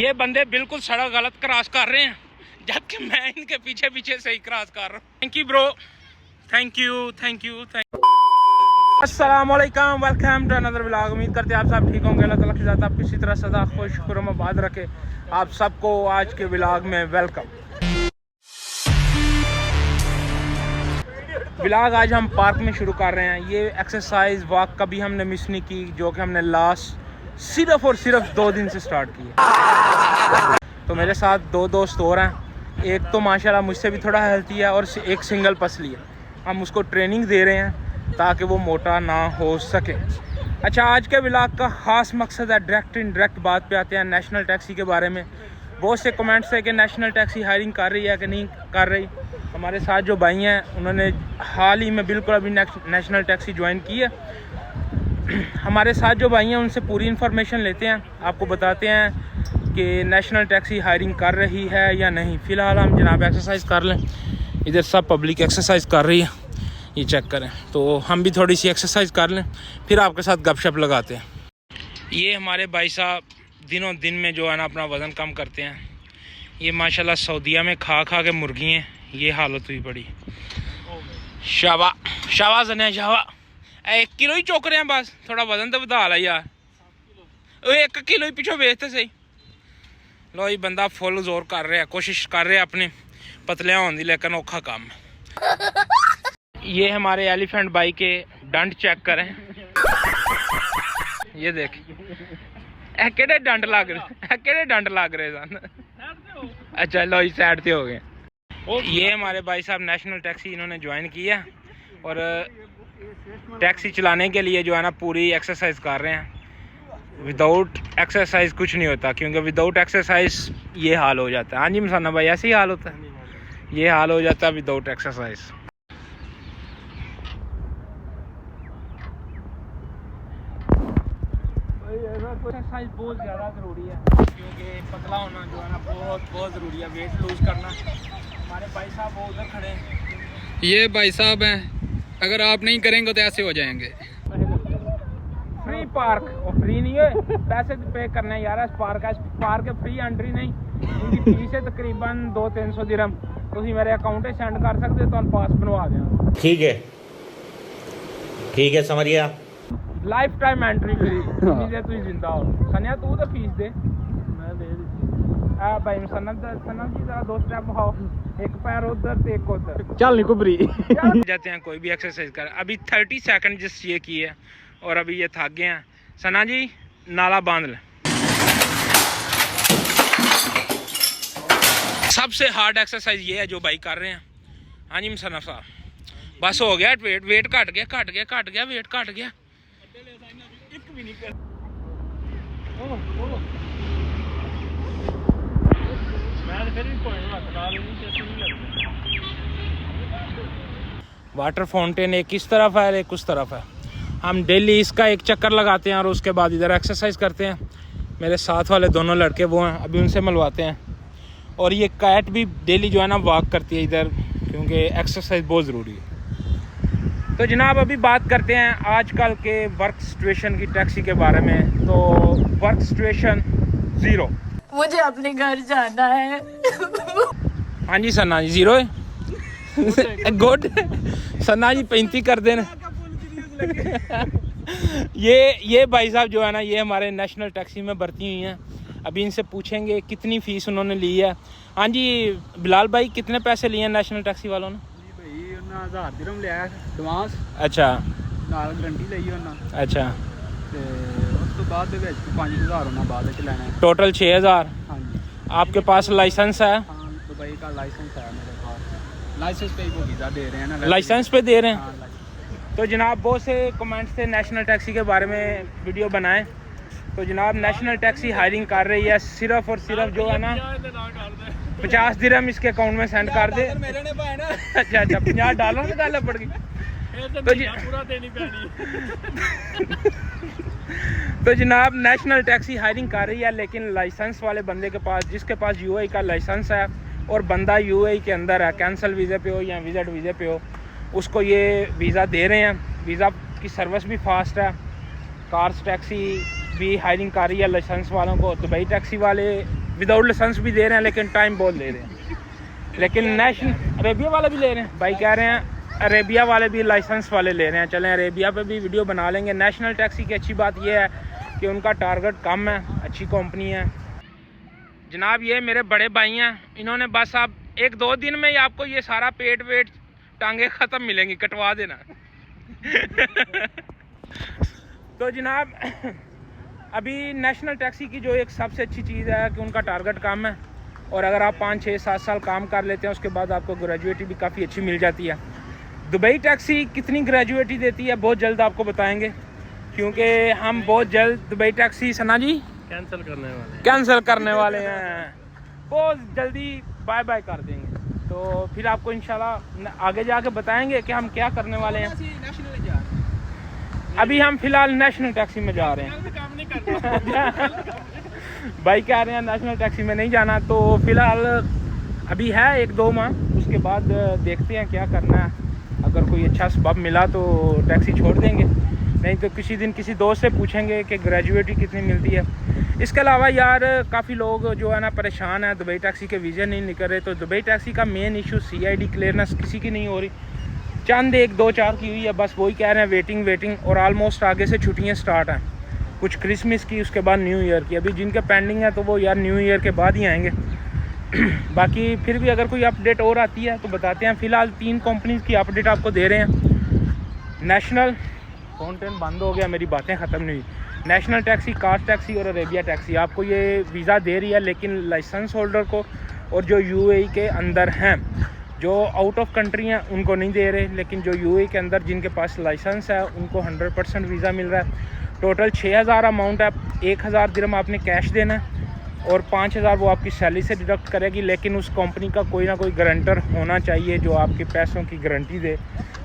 ये बंदे बिल्कुल सड़क गलत क्रॉस कर रहे हैं, जबकि मैं इनके पीछे पीछे से ही क्रॉस कर रहा हूँ। Thank you bro, thank you thank you thank you. अस्सलाम वालेकुम, वेलकम टू अनदर व्लॉग। उम्मीद करते हैं आप सब ठीक होंगे। अल्लाह ताला की ज़ात आपकी इसी तरह सदा खुश खुरमाबाद रखे। आप सबको आज के व्लॉग में वेलकम। व्लॉग आज हम पार्क में शुरू कर रहे हैं। ये एक्सरसाइज वॉक कभी हमने मिस नहीं की, जो कि हमने लास्ट सिर्फ और सिर्फ 2 दिन से स्टार्ट की है। तो मेरे साथ 2 दोस्त और हैं। एक तो माशाल्लाह मुझसे भी थोड़ा हेल्थी है और एक सिंगल पसली है। हम उसको ट्रेनिंग दे रहे हैं ताकि वो मोटा ना हो सके। अच्छा, आज के व्लॉग का ख़ास मकसद है डायरेक्ट बात पे आते हैं नेशनल टैक्सी के बारे में। बहुत से कमेंट्स है कि नेशनल टैक्सी हायरिंग कर रही है कि नहीं कर रही। हमारे साथ जो भाई हैं उन्होंने हाल ही में बिल्कुल अभी नेशनल टैक्सी ज्वाइन की है। हमारे साथ जो भाई हैं उनसे पूरी इन्फॉर्मेशन लेते हैं, आपको बताते हैं कि नेशनल टैक्सी हायरिंग कर रही है या नहीं। फ़िलहाल हम जनाब एक्सरसाइज कर लें। इधर सब पब्लिक एक्सरसाइज कर रही है, ये चेक करें। तो हम भी थोड़ी सी एक्सरसाइज कर लें, फिर आपके साथ गपशप लगाते हैं। ये हमारे भाई साहब दिनों दिन में जो है ना अपना वज़न कम करते हैं। ये माशाल्लाह सऊदीया में खा खा के मुर्गी हैं, ये हालत हुई पड़ी। शाबा शाबा जने शाबा 1 किलो ही चुक रहे हैं बस, थोड़ा वजन तो बढ़ा ला यार। 1 किलो ही पिछो बेचते सही। लो ये बंदा फुल जोर कर रहा है, कोशिश कर रहे हैं अपने पतले होने की, लेकिन औखा काम है। ये हमारे एलिफेंट बाई के डंड चेक करें। ये देख केड़े डंड लग रहे, केड़े डंड लग रहे सन। अच्छा लो इस साइड पे हो गए। ये हमारे भाई साहब नेशनल टैक्सी इन्होंने ज्वाइन किया और टैक्सी चलाने के लिए जो है ना पूरी एक्सरसाइज कर रहे हैं। विदाउट एक्सरसाइज कुछ नहीं होता, क्योंकि विदाउट एक्सरसाइज ये हाल हो जाता है। हाँ जी मसाना भाई, ऐसे ही हाल होता है, ये हाल हो जाता है विदाउट एक्सरसाइज। एक्सरसाइज बहुत ज़्यादा ज़रूरी है, क्योंकि पतला होना जो है ना बहुत ज़रूरी है। वेट लूज़ करना। हमारे भाई साहब वो उधर खड़े हैं। ये भाई साहब हैं, अगर आप नहीं करेंगे तो ऐसे हो जाएंगे। फ्री पार्क, और फ्री नहीं है, पैसे पे करने हैं यार। इस पार्क है फ्री एंट्री नहीं। इनकी फीस है तकरीबन 200-300 दिरहम। तुम मेरे अकाउंट से सेंड कर सकते हो तो हम पास बनवा दें। ठीक है समझ गया। Life time entry free. तू जिंदा हो सनिया, तू तो फीस दे। मैं दे दी भाई। सनद जी जरा 2 स्टेप खाओ, एक पैर उधर तो एक उधर। चल नहीं कुबरी जाते हैं कोई भी एक्सरसाइज कर। अभी 30 सेकंड जिस ये की है और अभी ये थक गए हैं। सना जी नाला बांध लें। सबसे हार्ड एक्सरसाइज ये है जो भाई कर रहे हैं। हाँ जी मुसन्नफ साहब, बस हो गया। वेट घट गया वेट घट गया। वाटर फाउंटेन एक इस तरफ है, एक उस तरफ है। हम डेली इसका एक चक्कर लगाते हैं और उसके बाद इधर एक्सरसाइज करते हैं। मेरे साथ वाले दोनों लड़के वो हैं, अभी उनसे मिलवाते हैं। और ये कैट भी डेली जो है ना वॉक करती है इधर, क्योंकि एक्सरसाइज बहुत ज़रूरी है। तो जनाब अभी बात करते हैं आजकल के वर्क सिचुएशन की टैक्सी के बारे में। तो वर्क सिचुएशन 0। मुझे अपने घर जाना है। हाँ जी सन्ना जी 0 है। गुड सन्ना जी 35 कर देना। ये भाई साहब जो है ना, ये हमारे नेशनल टैक्सी में भर्ती हुई हैं। अभी इनसे पूछेंगे कितनी फ़ीस उन्होंने ली है। हाँ जी बिलाल भाई, कितने पैसे लिए हैं नेशनल टैक्सी वालों ने? 1000 दिरहम लिया एडवांस। अच्छा, नाल गारंटी ਲਈ ਉਹਨਾਂ। अच्छा, ਤੇ ਉਸ ਤੋਂ ਬਾਅਦ ਦੇ ਵਿੱਚ 5000 ਉਹਨਾਂ ਬਾਅਦ ਵਿੱਚ ਲੈਣਾ है। टोटल 6000। हाँ जी। आपके पास लाइसेंस है? हाँ, दुबई का लाइसेंस है मेरे पास। लाइसेंस पे ही वो वीज़ा दे रहे हैं ना। लाइसेंस पे दे रहे हैं। हाँ, लाइसेंस। तो जनाब बहुत से कमेंट्स थे नेशनल टैक्सी के बारे में वीडियो बनाएं। तो जनाब नेशनल टैक्सी हायरिंग कर रही है। सिर्फ और सिर्फ जो है ना 50 दिरहम इसके अकाउंट में सेंड कर दे। अच्छा $50 में डालना पड़ गई। तो जनाब नेशनल टैक्सी हायरिंग कर रही है, लेकिन लाइसेंस वाले बंदे के पास, जिसके पास यूएई का लाइसेंस है और बंदा यूएई के अंदर है, कैंसल वीज़े पे हो या विजिट वीज़े पे हो, उसको ये वीज़ा दे रहे हैं। वीज़ा की सर्विस भी फास्ट है। कार्स टैक्सी भी हायरिंग कर रही है लाइसेंस वालों को। दुबई टैक्सी वाले विदाउट लाइसेंस भी दे रहे हैं, लेकिन टाइम बहुत ले रहे हैं। लेकिन नेशनल अरेबिया वाले भी ले रहे हैं, भाई कह रहे हैं अरेबिया वाले भी लाइसेंस वाले ले रहे हैं। चलें अरेबिया पे भी वीडियो बना लेंगे। नेशनल टैक्सी की अच्छी बात यह है कि उनका टारगेट कम है, अच्छी कंपनी है। जनाब ये मेरे बड़े भाई हैं, इन्होंने बस अब 1-2 दिन में ही आपको ये सारा पेट वेट टांगे ख़त्म मिलेंगी, कटवा देना। तो जनाब अभी नेशनल टैक्सी की जो एक सबसे अच्छी चीज़ है कि उनका टारगेट कम है, और अगर आप 5, 6, 7 साल काम कर लेते हैं उसके बाद आपको ग्रेजुएटी भी काफ़ी अच्छी मिल जाती है। दुबई टैक्सी कितनी ग्रेजुएटी देती है बहुत जल्द आपको बताएंगे, क्योंकि हम बहुत जल्द दुबई टैक्सी सना जी कैंसिल करने वाले हैं, बहुत जल्दी बाय बाय कर देंगे। तो फिर आपको इंशाल्लाह आगे जाके बताएंगे कि हम क्या करने वाले हैं। अभी हम फिलहाल नेशनल टैक्सी में जा रहे हैं। भाई कह रहे हैं नेशनल टैक्सी में नहीं जाना, तो फिलहाल अभी है 1-2 माह, उसके बाद देखते हैं क्या करना है। अगर कोई अच्छा सबब मिला तो टैक्सी छोड़ देंगे, नहीं तो किसी दिन किसी दोस्त से पूछेंगे कि ग्रेजुएटी कितनी मिलती है। इसके अलावा यार काफ़ी लोग जो है ना परेशान है, दुबई टैक्सी के वीज़े नहीं निकल रहे। तो दुबई टैक्सी का मेन इशू CID क्लियरेंस किसी की नहीं हो रही, चंद 1-2-4 की हुई है बस, वही कह रहे हैं वेटिंग। और ऑलमोस्ट आगे से छुट्टियाँ स्टार्ट हैं, कुछ क्रिसमस की, उसके बाद न्यू ईयर की। अभी जिनके पेंडिंग है तो वो यार न्यू ईयर के बाद ही आएंगे। बाकी फिर भी अगर कोई अपडेट और आती है तो बताते हैं। फ़िलहाल 3 कंपनीज़ की अपडेट आपको दे रहे हैं। नेशनल कंटेंट बंद हो गया, मेरी बातें ख़त्म नहीं हुई। नेशनल टैक्सी, कास्ट टैक्सी और अरेबिया टैक्सी आपको ये वीज़ा दे रही है, लेकिन लाइसेंस होल्डर को और जो UAE के अंदर हैं, जो आउट ऑफ कंट्री हैं उनको नहीं दे रहे। लेकिन जो UAE के अंदर जिनके पास लाइसेंस है उनको 100% वीज़ा मिल रहा है। टोटल 6000 अमाउंट है, 1000 दिरहम आपने कैश देना है और 5000 वो आपकी सैलरी से डिडक्ट करेगी। लेकिन उस कंपनी का कोई ना कोई गारंटर होना चाहिए जो आपके पैसों की गारंटी दे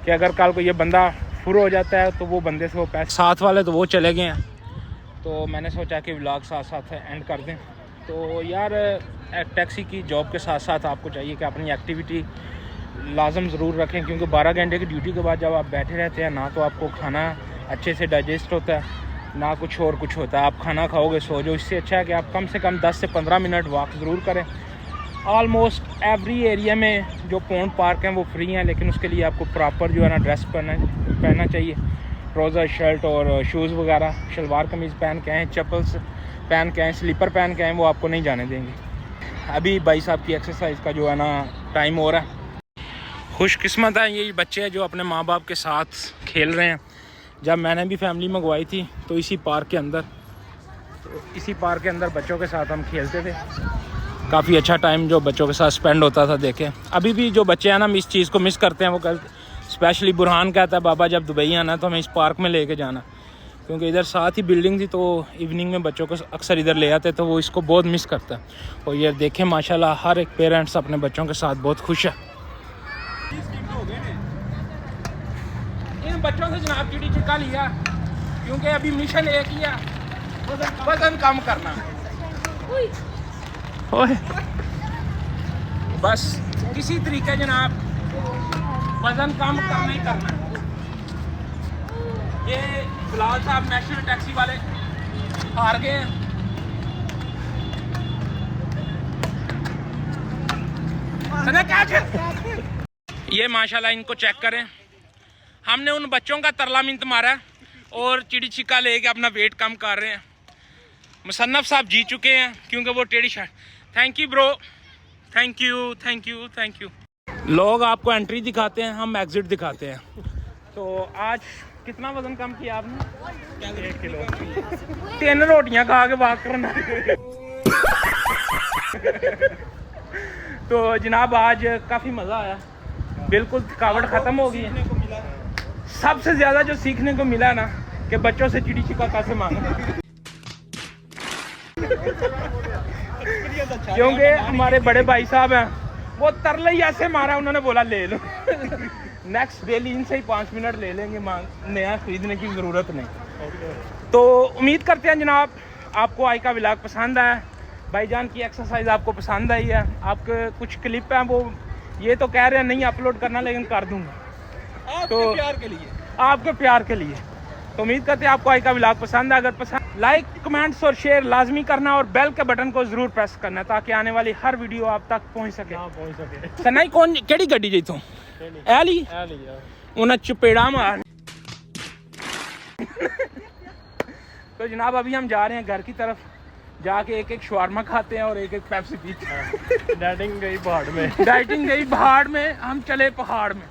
कि अगर कल को ये बंदा फुर हो जाता है तो वो बंदे से वो पैसे, साथ वाले तो वो चले गए हैं। तो मैंने सोचा कि व्लॉग साथ साथ एंड कर दें। तो यार टैक्सी की जॉब के साथ साथ आपको चाहिए कि अपनी एक्टिविटी लाजम ज़रूर रखें, क्योंकि 12 घंटे की ड्यूटी के बाद जब आप बैठे रहते हैं ना तो आपको खाना अच्छे से डाइजेस्ट होता है, ना कुछ और कुछ होता है। आप खाना खाओगे सो जो, इससे अच्छा है कि आप कम से कम 10 से 15 मिनट वॉक ज़रूर करें। ऑलमोस्ट एवरी एरिया में जो पॉन्ड पार्क हैं वो फ्री हैं, लेकिन उसके लिए आपको प्रॉपर जो है ना ड्रेस पहनना चाहिए, ट्राउज़र, शर्ट और शूज़ वगैरह, शलवार कमीज़ पहन के आएँ, चप्पल्स पहन के आएँ, स्लीपर पहन के आएँ, वो आपको नहीं जाने देंगे। अभी भाई साहब की एक्सरसाइज का जो है ना टाइम हो रहा है। खुशकिस्मत है ये बच्चे हैं जो अपने माँ बाप के साथ खेल रहे हैं। जब मैंने भी फैमिली मंगवाई थी तो इसी पार्क के अंदर बच्चों के साथ हम खेलते थे। काफ़ी अच्छा टाइम जो बच्चों के साथ स्पेंड होता था। देखें अभी भी जो बच्चे हैं ना इस चीज़ को मिस करते हैं। वो कल स्पेशली बुरहान कहता है बाबा जब दुबई आना तो हमें इस पार्क में लेके जाना, क्योंकि इधर साथ ही बिल्डिंग थी तो इवनिंग में बच्चों को अक्सर इधर ले आते, तो वो इसको बहुत मिस करता है। और ये देखें माशाल्लाह हर एक पेरेंट्स अपने बच्चों के साथ बहुत खुश है। इन बच्चों से जनाब चिड़ी छिक्का लिया, क्योंकि अभी मिशन एक ही है, वजन कम करना। बस किसी तरीके जनाब वजन कम करना ही करना। ये बिलाल साहब नेशनल टैक्सी वाले हार गए हैं। ये माशाल्लाह इनको चेक करें, हमने उन बच्चों का तरला मिंत मारा और चिड़ी छिक्का लेके अपना वेट कम कर रहे हैं। मुसन्नफ साहब जी चुके हैं क्योंकि वो टेढ़ी shirt. Thank you bro, thank you thank you thank you. लोग आपको एंट्री दिखाते हैं, हम एग्जिट दिखाते हैं। तो आज कितना वजन कम किया आपने? 1 किलो। 3 रोटियां खा के बात करना। तो जनाब आज काफ़ी मज़ा आया, बिल्कुल थकावट ख़त्म हो गई है। सबसे ज़्यादा जो सीखने को मिला ना कि बच्चों से चिड़ी छिक्का कैसे मांगना, क्योंकि हमारे बड़े भाई साहब हैं वो तरले ही ऐसे मारा, उन्होंने बोला ले लो। नेक्स्ट डेली इनसे ही 5 मिनट ले लेंगे, नया खरीदने की ज़रूरत नहीं। तो उम्मीद करते हैं जनाब आपको आज का व्लॉग पसंद आया, भाईजान की एक्सरसाइज आपको पसंद आई है। आपके कुछ क्लिप हैं वो ये तो कह रहे हैं नहीं अपलोड करना, लेकिन कर दूंगा आपके प्यार के लिए, आपके प्यार के लिए। तो उम्मीद करते हैं आपको आज का व्लॉग पसंद है। अगर पसंद लाइक कमेंट्स और शेयर लाजमी करना और बेल के बटन को जरूर प्रेस करना ताकि आने वाली हर वीडियो आप तक पहुंच सके। सनाई कौन केड़ी गड्डी जी तू एली उन्हें चपेड़ा मार। तो जनाब अभी हम जा रहे हैं घर की तरफ, जाके एक एक शवारमा खाते हैं और एक एक पेप्सी पीते हैं। डाइटिंग गई पहाड़ में डाइटिंग गई पहाड़ में, हम चले पहाड़ में।